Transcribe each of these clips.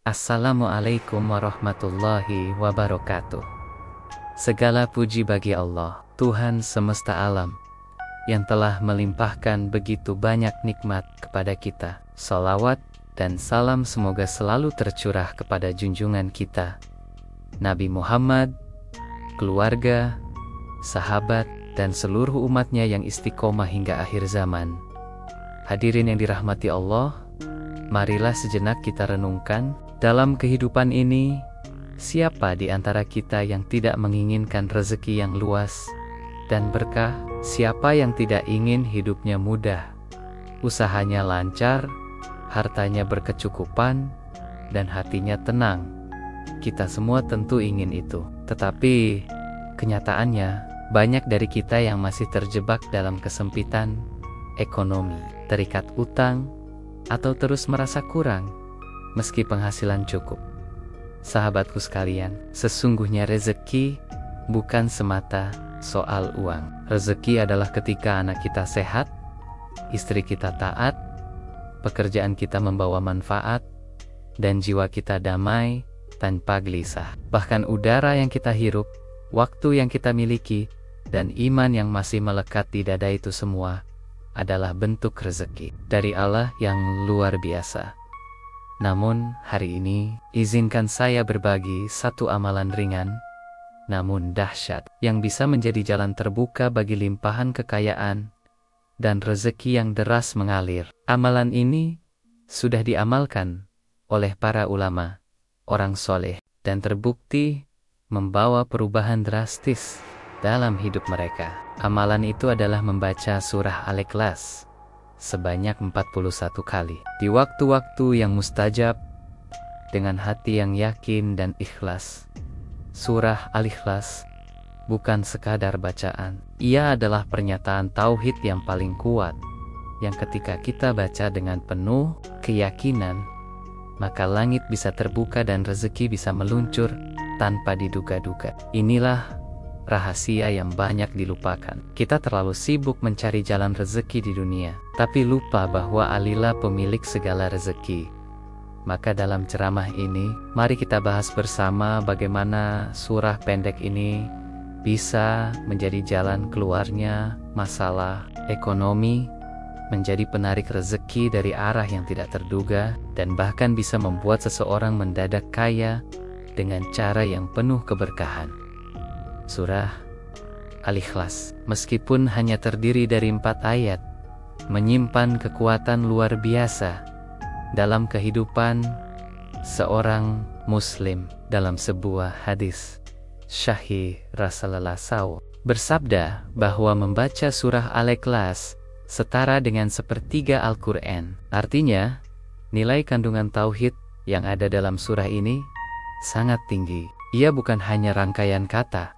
Assalamualaikum warahmatullahi wabarakatuh. Segala puji bagi Allah, Tuhan semesta alam, yang telah melimpahkan begitu banyak nikmat kepada kita. Salawat dan salam semoga selalu tercurah kepada junjungan kita, Nabi Muhammad, keluarga, sahabat, dan seluruh umatnya yang istiqomah hingga akhir zaman. Hadirin yang dirahmati Allah, marilah sejenak kita renungkan, dalam kehidupan ini, siapa di antara kita yang tidak menginginkan rezeki yang luas dan berkah? Siapa yang tidak ingin hidupnya mudah, usahanya lancar, hartanya berkecukupan, dan hatinya tenang? Kita semua tentu ingin itu. Tetapi, kenyataannya, banyak dari kita yang masih terjebak dalam kesempitan ekonomi, terikat utang, atau terus merasa kurang meski penghasilan cukup. Sahabatku sekalian, sesungguhnya rezeki bukan semata soal uang. Rezeki adalah ketika anak kita sehat, istri kita taat, pekerjaan kita membawa manfaat, dan jiwa kita damai tanpa gelisah. Bahkan udara yang kita hirup, waktu yang kita miliki, dan iman yang masih melekat di dada, itu semua adalah bentuk rezeki dari Allah yang luar biasa. Namun hari ini, izinkan saya berbagi satu amalan ringan, namun dahsyat, yang bisa menjadi jalan terbuka bagi limpahan kekayaan dan rezeki yang deras mengalir. Amalan ini sudah diamalkan oleh para ulama, orang soleh, dan terbukti membawa perubahan drastis dalam hidup mereka. Amalan itu adalah membaca surah Al-Ikhlas sebanyak 41 kali di waktu-waktu yang mustajab dengan hati yang yakin dan ikhlas. Surah Al-Ikhlas bukan sekadar bacaan. Ia adalah pernyataan tauhid yang paling kuat, yang ketika kita baca dengan penuh keyakinan, maka langit bisa terbuka dan rezeki bisa meluncur tanpa diduga-duga. Inilah rahasia yang banyak dilupakan. Kita terlalu sibuk mencari jalan rezeki di dunia, tapi lupa bahwa Allah pemilik segala rezeki. Maka dalam ceramah ini, mari kita bahas bersama bagaimana surah pendek ini bisa menjadi jalan keluarnya masalah ekonomi, menjadi penarik rezeki dari arah yang tidak terduga, dan bahkan bisa membuat seseorang mendadak kaya dengan cara yang penuh keberkahan. Surah Al-Ikhlas, meskipun hanya terdiri dari 4 ayat, menyimpan kekuatan luar biasa dalam kehidupan seorang muslim. Dalam sebuah hadis Syahih, Rasulullah SAW bersabda bahwa membaca surah Al-Ikhlas setara dengan sepertiga Al-Quran. Artinya, nilai kandungan tauhid yang ada dalam surah ini sangat tinggi. Ia bukan hanya rangkaian kata,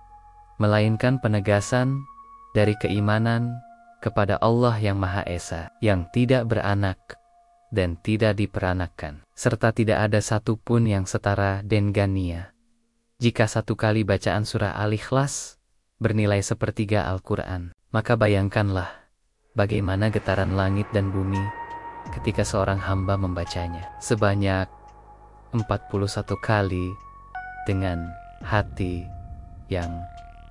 melainkan penegasan dari keimanan kepada Allah yang Maha Esa, yang tidak beranak dan tidak diperanakkan, serta tidak ada satupun yang setara dengannya. Jika satu kali bacaan surah Al-Ikhlas bernilai sepertiga Al-Quran, maka bayangkanlah bagaimana getaran langit dan bumi ketika seorang hamba membacanya sebanyak 41 kali dengan hati yang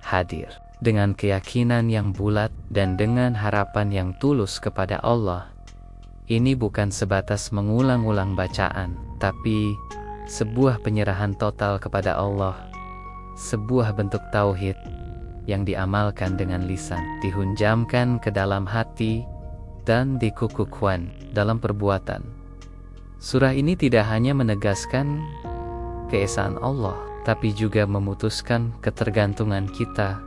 hadir, dengan keyakinan yang bulat, dan dengan harapan yang tulus kepada Allah. Ini bukan sebatas mengulang-ulang bacaan, tapi sebuah penyerahan total kepada Allah, sebuah bentuk tauhid yang diamalkan dengan lisan, dihunjamkan ke dalam hati, dan dikukuhkan dalam perbuatan. Surah ini tidak hanya menegaskan keesaan Allah, tapi juga memutuskan ketergantungan kita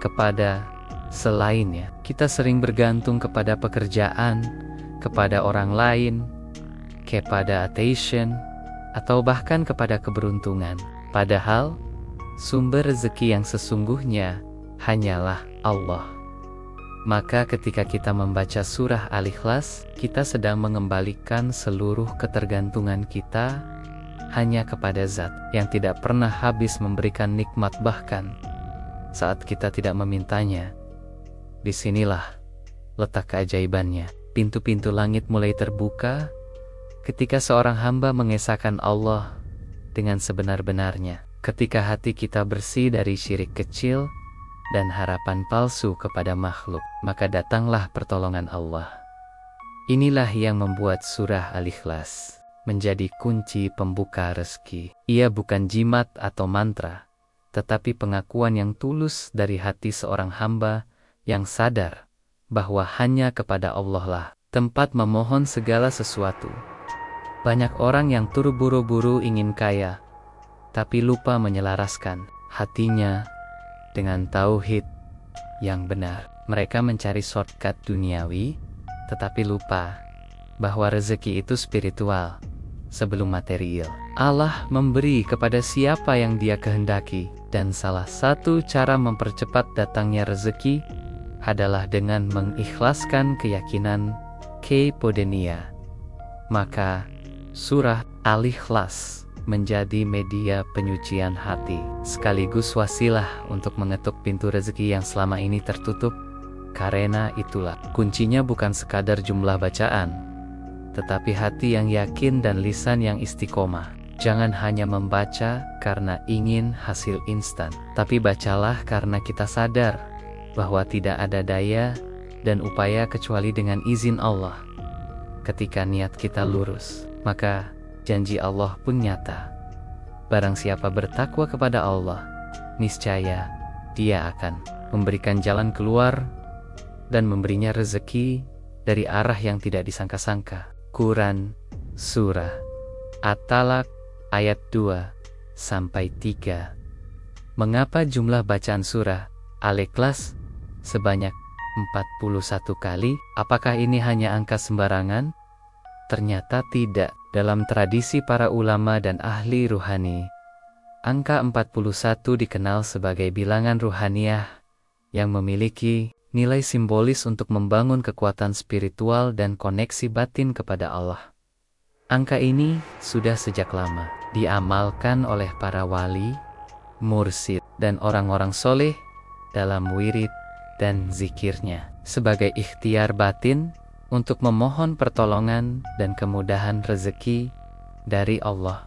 kepada selainnya. Kita sering bergantung kepada pekerjaan, kepada orang lain, kepada attention, atau bahkan kepada keberuntungan. Padahal, sumber rezeki yang sesungguhnya hanyalah Allah. Maka ketika kita membaca surah Al-Ikhlas, kita sedang mengembalikan seluruh ketergantungan kita hanya kepada Zat yang tidak pernah habis memberikan nikmat, bahkan saat kita tidak memintanya. Disinilah letak keajaibannya. Pintu-pintu langit mulai terbuka, Ketika seorang hamba mengesahkan Allah dengan sebenar-benarnya, ketika hati kita bersih dari syirik kecil dan harapan palsu kepada makhluk, maka datanglah pertolongan Allah. Inilah yang membuat surah Al-Ikhlas menjadi kunci pembuka rezeki. Ia bukan jimat atau mantra, tetapi pengakuan yang tulus dari hati seorang hamba yang sadar bahwa hanya kepada Allah lah tempat memohon segala sesuatu. Banyak orang yang terburu-buru ingin kaya, tapi lupa menyelaraskan hatinya dengan tauhid yang benar. Mereka mencari shortcut duniawi, tetapi lupa bahwa rezeki itu spiritual sebelum material. Allah memberi kepada siapa yang Dia kehendaki, dan salah satu cara mempercepat datangnya rezeki adalah dengan mengikhlaskan keyakinan kepada Dia. Maka surah Al-Ikhlas menjadi media penyucian hati, sekaligus wasilah untuk mengetuk pintu rezeki yang selama ini tertutup. Karena itulah, kuncinya bukan sekadar jumlah bacaan, tetapi hati yang yakin dan lisan yang istiqomah. Jangan hanya membaca karena ingin hasil instan, tapi bacalah karena kita sadar bahwa tidak ada daya dan upaya kecuali dengan izin Allah. Ketika niat kita lurus, maka janji Allah pun nyata. Barang siapa bertakwa kepada Allah, niscaya Dia akan memberikan jalan keluar dan memberinya rezeki dari arah yang tidak disangka-sangka. Quran Surah At-Talaq ayat 2-3. Mengapa jumlah bacaan surah Al-Ikhlas sebanyak 41 kali? Apakah ini hanya angka sembarangan? Ternyata tidak. Dalam tradisi para ulama dan ahli ruhani, angka 41 dikenal sebagai bilangan ruhaniyah yang memiliki nilai simbolis untuk membangun kekuatan spiritual dan koneksi batin kepada Allah. Angka ini sudah sejak lama diamalkan oleh para wali, mursyid, dan orang-orang soleh dalam wirid dan zikirnya sebagai ikhtiar batin untuk memohon pertolongan dan kemudahan rezeki dari Allah.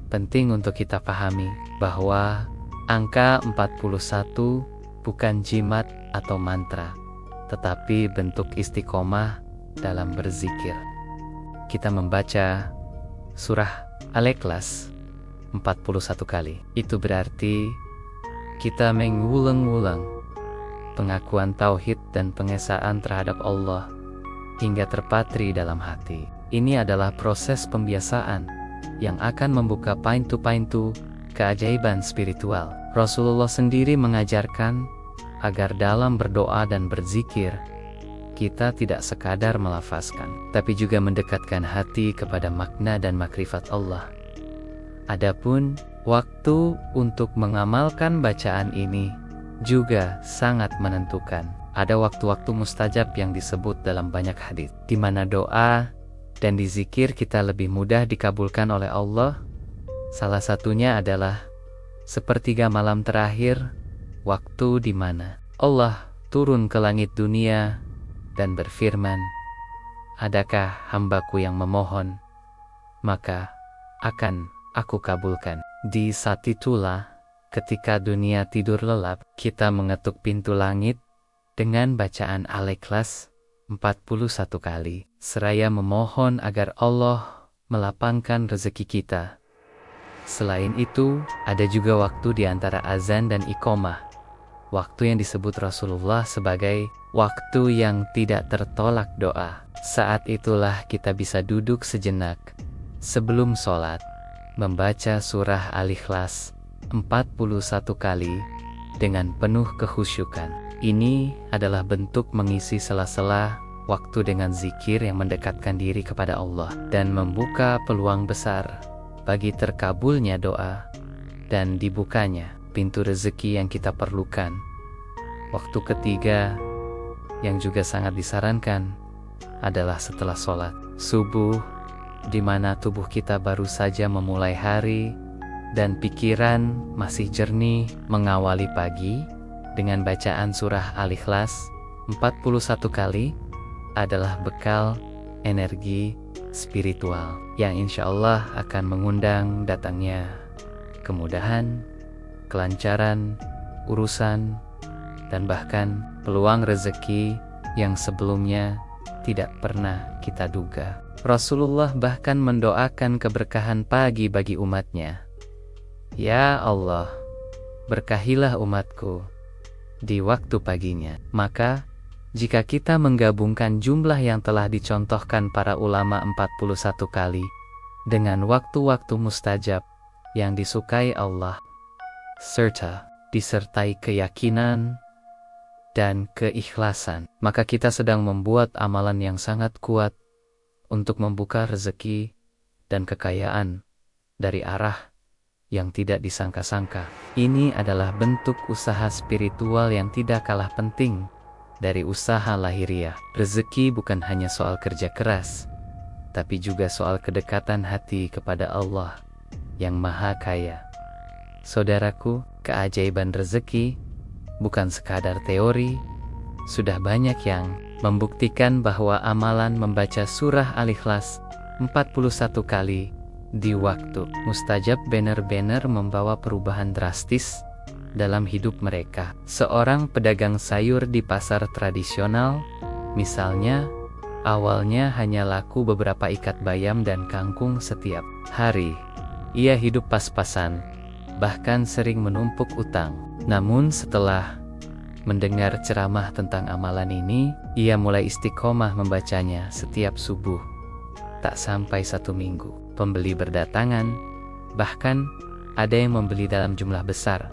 Penting untuk kita pahami bahwa angka 41 bukan jimat atau mantra, tetapi bentuk istiqomah dalam berzikir. Kita membaca surah Al-Ikhlas 41 kali. Itu berarti kita mengulang-ulang pengakuan tauhid dan pengesaan terhadap Allah hingga terpatri dalam hati. Ini adalah proses pembiasaan yang akan membuka pintu-pintu keajaiban spiritual. Rasulullah sendiri mengajarkan agar dalam berdoa dan berzikir, kita tidak sekadar melafazkan, tapi juga mendekatkan hati kepada makna dan makrifat Allah. Adapun waktu untuk mengamalkan bacaan ini juga sangat menentukan. Ada waktu-waktu mustajab yang disebut dalam banyak hadis, di mana doa dan dizikir kita lebih mudah dikabulkan oleh Allah. Salah satunya adalah sepertiga malam terakhir, waktu di mana Allah turun ke langit dunia dan berfirman, "Adakah hambaku yang memohon? Maka akan aku kabulkan." Di saat itulah, ketika dunia tidur lelap, kita mengetuk pintu langit dengan bacaan Al-Ikhlas 41 kali, seraya memohon agar Allah melapangkan rezeki kita. Selain itu, ada juga waktu di antara azan dan iqamah, waktu yang disebut Rasulullah sebagai waktu yang tidak tertolak doa. Saat itulah kita bisa duduk sejenak sebelum sholat, membaca surah Al-Ikhlas 41 kali dengan penuh kekhusyukan. Ini adalah bentuk mengisi sela-sela waktu dengan zikir yang mendekatkan diri kepada Allah dan membuka peluang besar bagi terkabulnya doa dan dibukanya pintu rezeki yang kita perlukan. Waktu ketiga yang juga sangat disarankan adalah setelah sholat subuh, di mana tubuh kita baru saja memulai hari dan pikiran masih jernih mengawali pagi. Dengan bacaan surah Al-Ikhlas 41 kali adalah bekal, energi, spiritual yang insya Allah akan mengundang datangnya kemudahan, kelancaran, urusan, dan bahkan peluang rezeki yang sebelumnya tidak pernah kita duga. Rasulullah bahkan mendoakan keberkahan pagi bagi umatnya. Ya Allah, berkahilah umatku di waktu paginya. Maka, jika kita menggabungkan jumlah yang telah dicontohkan para ulama 41 kali dengan waktu-waktu mustajab yang disukai Allah, serta disertai keyakinan dan keikhlasan, maka kita sedang membuat amalan yang sangat kuat untuk membuka rezeki dan kekayaan dari arah yang tidak disangka-sangka. Ini adalah bentuk usaha spiritual yang tidak kalah penting dari usaha lahiriah. Rezeki bukan hanya soal kerja keras, tapi juga soal kedekatan hati kepada Allah yang Maha Kaya. Saudaraku, keajaiban rezeki bukan sekadar teori. Sudah banyak yang membuktikan bahwa amalan membaca surah Al-Ikhlas 41 kali di waktu mustajab benar-benar membawa perubahan drastis dalam hidup mereka. Seorang pedagang sayur di pasar tradisional, misalnya, awalnya hanya laku beberapa ikat bayam dan kangkung setiap hari. Ia hidup pas-pasan, bahkan sering menumpuk utang. Namun setelah mendengar ceramah tentang amalan ini, ia mulai istiqomah membacanya setiap subuh. Tak sampai 1 minggu, pembeli berdatangan, bahkan ada yang membeli dalam jumlah besar.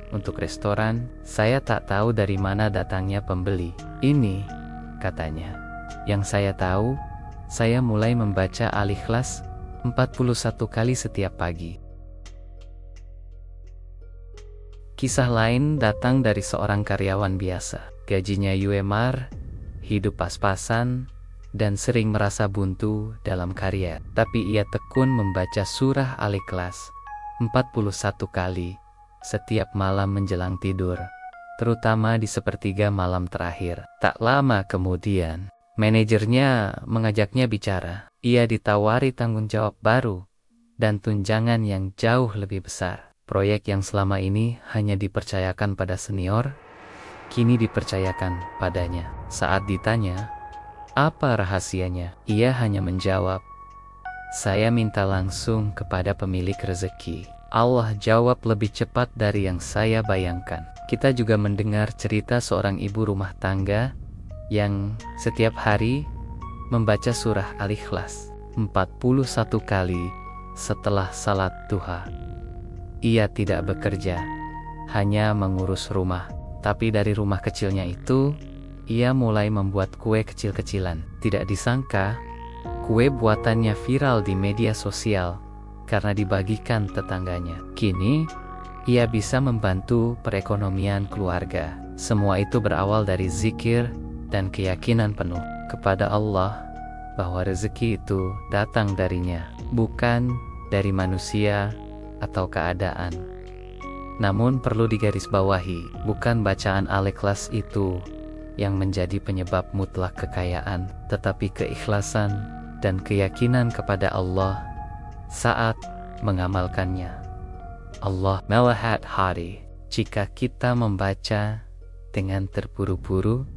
Untuk restoran, saya tak tahu dari mana datangnya pembeli. Ini, katanya, yang saya tahu, saya mulai membaca Al-Ikhlas 41 kali setiap pagi. Kisah lain datang dari seorang karyawan biasa. Gajinya UMR, hidup pas-pasan, dan sering merasa buntu dalam karya. Tapi ia tekun membaca surah Al-Ikhlas 41 kali setiap malam menjelang tidur, terutama di sepertiga malam terakhir. Tak lama kemudian, manajernya mengajaknya bicara. Ia ditawari tanggung jawab baru dan tunjangan yang jauh lebih besar. Proyek yang selama ini hanya dipercayakan pada senior, kini dipercayakan padanya. Saat ditanya, apa rahasianya? Ia hanya menjawab, saya minta langsung kepada pemilik rezeki. Allah jawab lebih cepat dari yang saya bayangkan. Kita juga mendengar cerita seorang ibu rumah tangga yang setiap hari membaca surah Al-Ikhlas 41 kali setelah salat duha. Ia tidak bekerja, hanya mengurus rumah. Tapi dari rumah kecilnya itu, ia mulai membuat kue kecil-kecilan. Tidak disangka, kue buatannya viral di media sosial karena dibagikan tetangganya. Kini, ia bisa membantu perekonomian keluarga. Semua itu berawal dari zikir dan keyakinan penuh kepada Allah bahwa rezeki itu datang darinya, bukan dari manusia atau keadaan. Namun perlu digarisbawahi, bukan bacaan Al-Ikhlas itu yang menjadi penyebab mutlak kekayaan, tetapi keikhlasan dan keyakinan kepada Allah saat mengamalkannya. Allah melihat hati. Jika kita membaca dengan terburu-buru,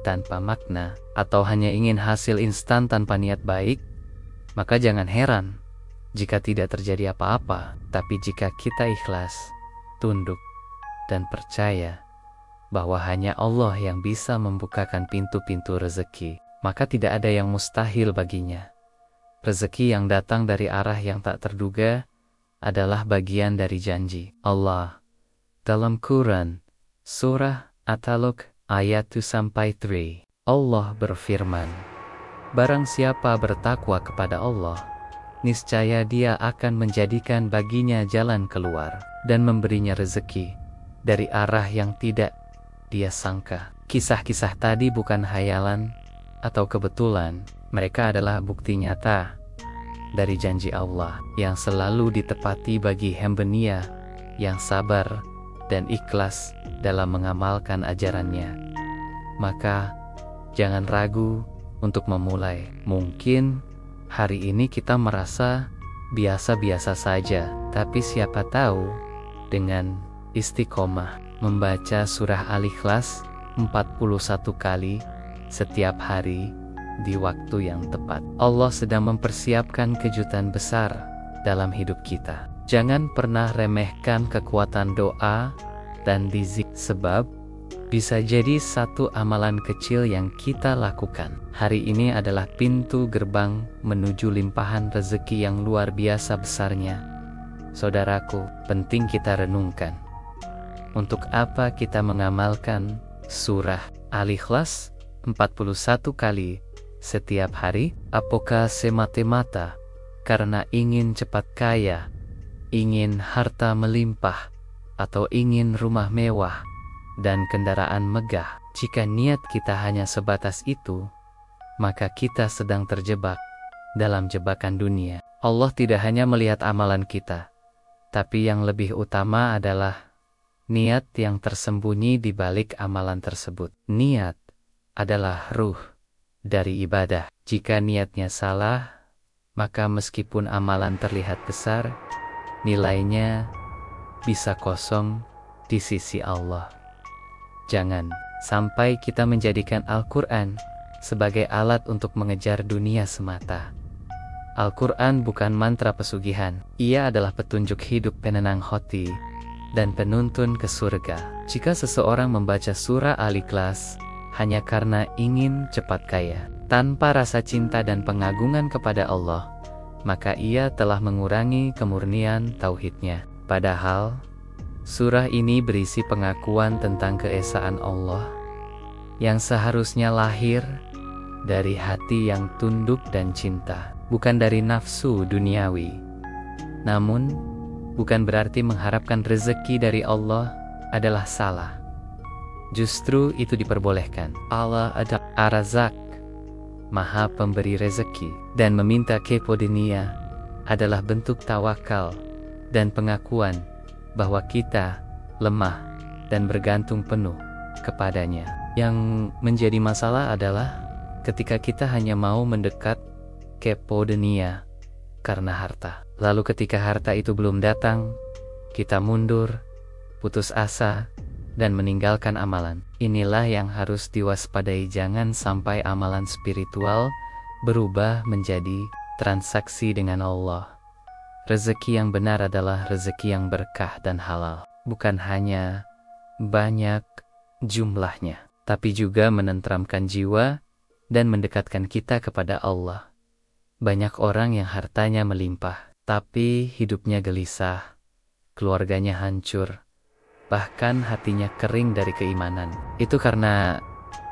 tanpa makna, atau hanya ingin hasil instan tanpa niat baik, maka jangan heran jika tidak terjadi apa-apa. Tapi jika kita ikhlas, tunduk, dan percaya bahwa hanya Allah yang bisa membukakan pintu-pintu rezeki, maka tidak ada yang mustahil baginya. Rezeki yang datang dari arah yang tak terduga adalah bagian dari janji Allah. Dalam Quran, Surah At-Talaq ayat 2-3, Allah berfirman, barang siapa bertakwa kepada Allah, niscaya Dia akan menjadikan baginya jalan keluar dan memberinya rezeki dari arah yang tidak dia sangka. Kisah-kisah tadi bukan hayalan atau kebetulan, mereka adalah bukti nyata dari janji Allah yang selalu ditepati bagi hamba-Nya yang sabar dan ikhlas dalam mengamalkan ajarannya. Maka jangan ragu untuk memulai. Mungkin Hari ini kita merasa biasa-biasa saja, tapi siapa tahu dengan istiqomah membaca surah Al-Ikhlas 41 kali setiap hari di waktu yang tepat, Allah sedang mempersiapkan kejutan besar dalam hidup kita. Jangan pernah remehkan kekuatan doa dan dizik, sebab bisa jadi satu amalan kecil yang kita lakukan hari ini adalah pintu gerbang menuju limpahan rezeki yang luar biasa besarnya. Saudaraku, penting kita renungkan. Untuk apa kita mengamalkan surah Al-Ikhlas 41 kali setiap hari? Apakah semata-mata karena ingin cepat kaya, ingin harta melimpah, atau ingin rumah mewah dan kendaraan megah? Jika niat kita hanya sebatas itu, maka kita sedang terjebak dalam jebakan dunia. Allah tidak hanya melihat amalan kita, tapi yang lebih utama adalah niat yang tersembunyi di balik amalan tersebut. Niat adalah ruh dari ibadah. Jika niatnya salah, maka meskipun amalan terlihat besar, nilainya bisa kosong di sisi Allah. Jangan sampai kita menjadikan Al-Quran sebagai alat untuk mengejar dunia semata. Al-Quran bukan mantra pesugihan. Ia adalah petunjuk hidup penenang hati dan penuntun ke surga. Jika seseorang membaca surah Al-Ikhlas hanya karena ingin cepat kaya, tanpa rasa cinta dan pengagungan kepada Allah, maka ia telah mengurangi kemurnian tauhidnya. Padahal surah ini berisi pengakuan tentang keesaan Allah yang seharusnya lahir dari hati yang tunduk dan cinta, bukan dari nafsu duniawi. Namun, bukan berarti mengharapkan rezeki dari Allah adalah salah. Justru itu diperbolehkan. Allah adalah Ar-Razak, Maha Pemberi rezeki, dan meminta kepada-Nya adalah bentuk tawakal dan pengakuan bahwa kita lemah dan bergantung penuh kepadanya. Yang menjadi masalah adalah ketika kita hanya mau mendekat kepada-Nya karena harta. Lalu ketika harta itu belum datang, kita mundur, putus asa, dan meninggalkan amalan. Inilah yang harus diwaspadai. Jangan sampai amalan spiritual berubah menjadi transaksi dengan Allah. Rezeki yang benar adalah rezeki yang berkah dan halal, bukan hanya banyak jumlahnya, tapi juga menenteramkan jiwa dan mendekatkan kita kepada Allah. Banyak orang yang hartanya melimpah, tapi hidupnya gelisah, keluarganya hancur, bahkan hatinya kering dari keimanan. Itu karena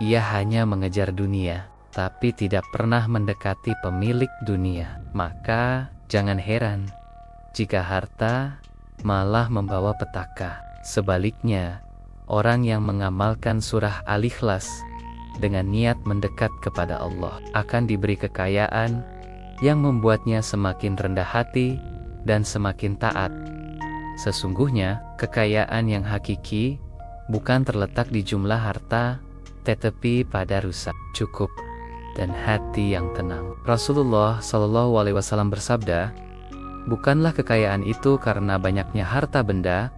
ia hanya mengejar dunia, tapi tidak pernah mendekati pemilik dunia. Maka jangan heran jika harta malah membawa petaka. Sebaliknya, orang yang mengamalkan surah Al-Ikhlas dengan niat mendekat kepada Allah akan diberi kekayaan yang membuatnya semakin rendah hati dan semakin taat. Sesungguhnya, kekayaan yang hakiki bukan terletak di jumlah harta, tetapi pada rusak, cukup, dan hati yang tenang. Rasulullah SAW bersabda, "Bukanlah kekayaan itu karena banyaknya harta benda,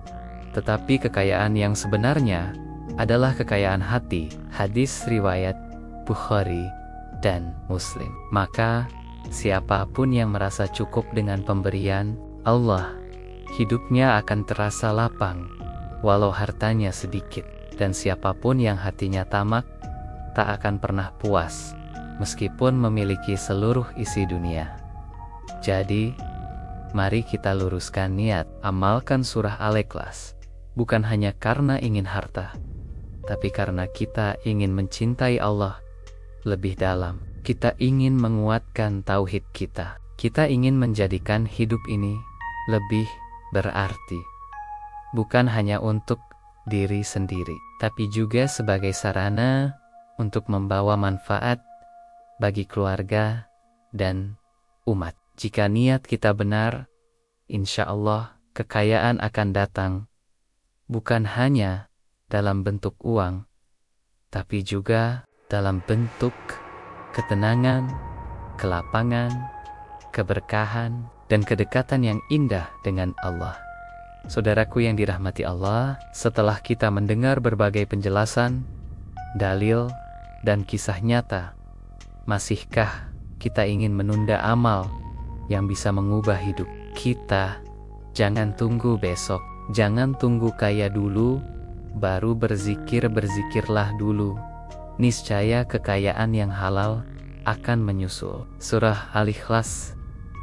tetapi kekayaan yang sebenarnya adalah kekayaan hati." Hadis riwayat Bukhari dan Muslim. Maka, siapapun yang merasa cukup dengan pemberian Allah, hidupnya akan terasa lapang, walau hartanya sedikit. Dan siapapun yang hatinya tamak, tak akan pernah puas, meskipun memiliki seluruh isi dunia. Jadi, mari kita luruskan niat, amalkan surah Al-Ikhlas, bukan hanya karena ingin harta, tapi karena kita ingin mencintai Allah lebih dalam. Kita ingin menguatkan tauhid kita. Kita ingin menjadikan hidup ini lebih berarti, bukan hanya untuk diri sendiri, tapi juga sebagai sarana untuk membawa manfaat bagi keluarga dan umat. Jika niat kita benar, insya Allah kekayaan akan datang, bukan hanya dalam bentuk uang, tapi juga dalam bentuk ketenangan, kelapangan, keberkahan, dan kedekatan yang indah dengan Allah. Saudaraku yang dirahmati Allah, setelah kita mendengar berbagai penjelasan, dalil, dan kisah nyata, masihkah kita ingin menunda amal yang bisa mengubah hidup kita? Jangan tunggu besok, jangan tunggu kaya dulu, baru berzikirlah dulu. Niscaya kekayaan yang halal akan menyusul. Surah Al-Ikhlas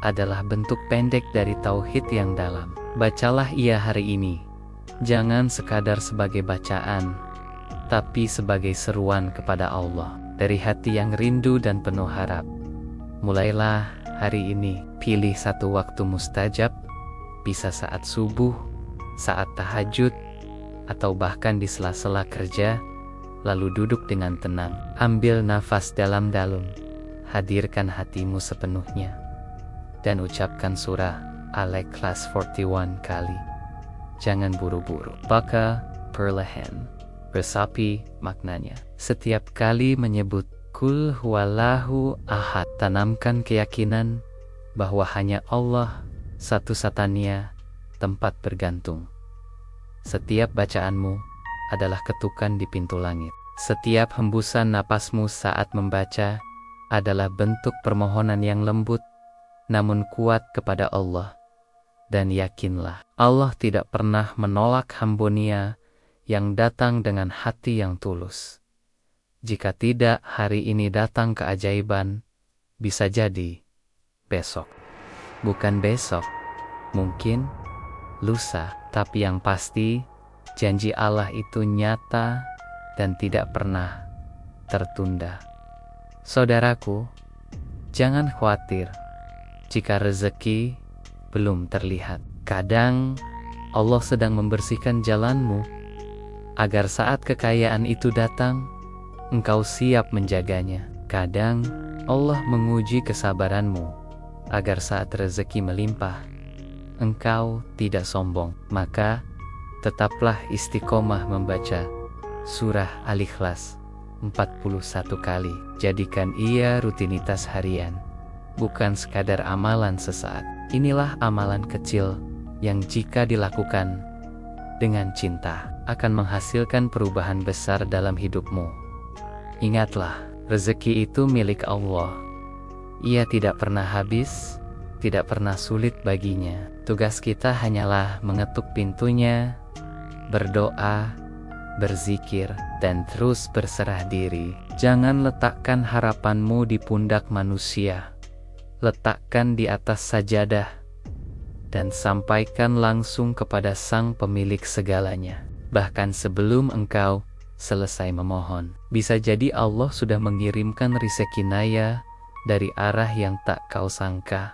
adalah bentuk pendek dari tauhid yang dalam. Bacalah ia hari ini, jangan sekadar sebagai bacaan, tapi sebagai seruan kepada Allah dari hati yang rindu dan penuh harap. Mulailah hari ini, pilih satu waktu mustajab, bisa saat subuh, saat tahajud, atau bahkan di sela-sela kerja. Lalu duduk dengan tenang, ambil nafas dalam-dalam, hadirkan hatimu sepenuhnya, dan ucapkan surah Al-Ikhlas 41 kali. Jangan buru-buru, baca perlahan, resapi maknanya. Setiap kali menyebut Kul huwallahu ahad, tanamkan keyakinan bahwa hanya Allah satu-satunya tempat bergantung. Setiap bacaanmu adalah ketukan di pintu langit. Setiap hembusan napasmu saat membaca adalah bentuk permohonan yang lembut namun kuat kepada Allah. Dan yakinlah, Allah tidak pernah menolak hamba-Nya yang datang dengan hati yang tulus. Jika tidak hari ini datang keajaiban, bisa jadi besok. Bukan besok, mungkin lusa, tapi yang pasti janji Allah itu nyata dan tidak pernah tertunda. Saudaraku, jangan khawatir jika rezeki belum terlihat. Kadang Allah sedang membersihkan jalanmu agar saat kekayaan itu datang, engkau siap menjaganya. Kadang Allah menguji kesabaranmu agar saat rezeki melimpah, engkau tidak sombong. Maka tetaplah istiqomah membaca surah Al-Ikhlas 41 kali. Jadikan ia rutinitas harian, bukan sekadar amalan sesaat. Inilah amalan kecil yang jika dilakukan dengan cinta akan menghasilkan perubahan besar dalam hidupmu. Ingatlah, rezeki itu milik Allah. Ia tidak pernah habis, tidak pernah sulit baginya. Tugas kita hanyalah mengetuk pintunya, berdoa, berzikir, dan terus berserah diri. Jangan letakkan harapanmu di pundak manusia. Letakkan di atas sajadah dan sampaikan langsung kepada Sang Pemilik segalanya. Bahkan sebelum engkau selesai memohon, bisa jadi Allah sudah mengirimkan rezeki naya dari arah yang tak kau sangka.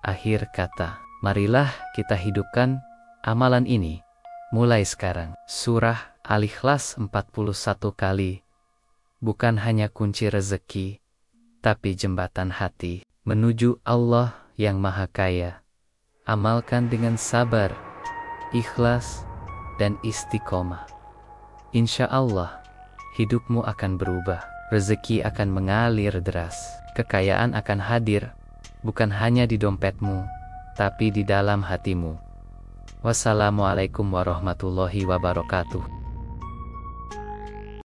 Akhir kata, marilah kita hidupkan amalan ini mulai sekarang. Surah Al-Ikhlas 41 kali bukan hanya kunci rezeki, tapi jembatan hati menuju Allah yang Maha Kaya. Amalkan dengan sabar, ikhlas, dan istiqomah. Insya Allah, hidupmu akan berubah. Rezeki akan mengalir deras. Kekayaan akan hadir, bukan hanya di dompetmu, tapi di dalam hatimu. Wassalamualaikum warahmatullahi wabarakatuh.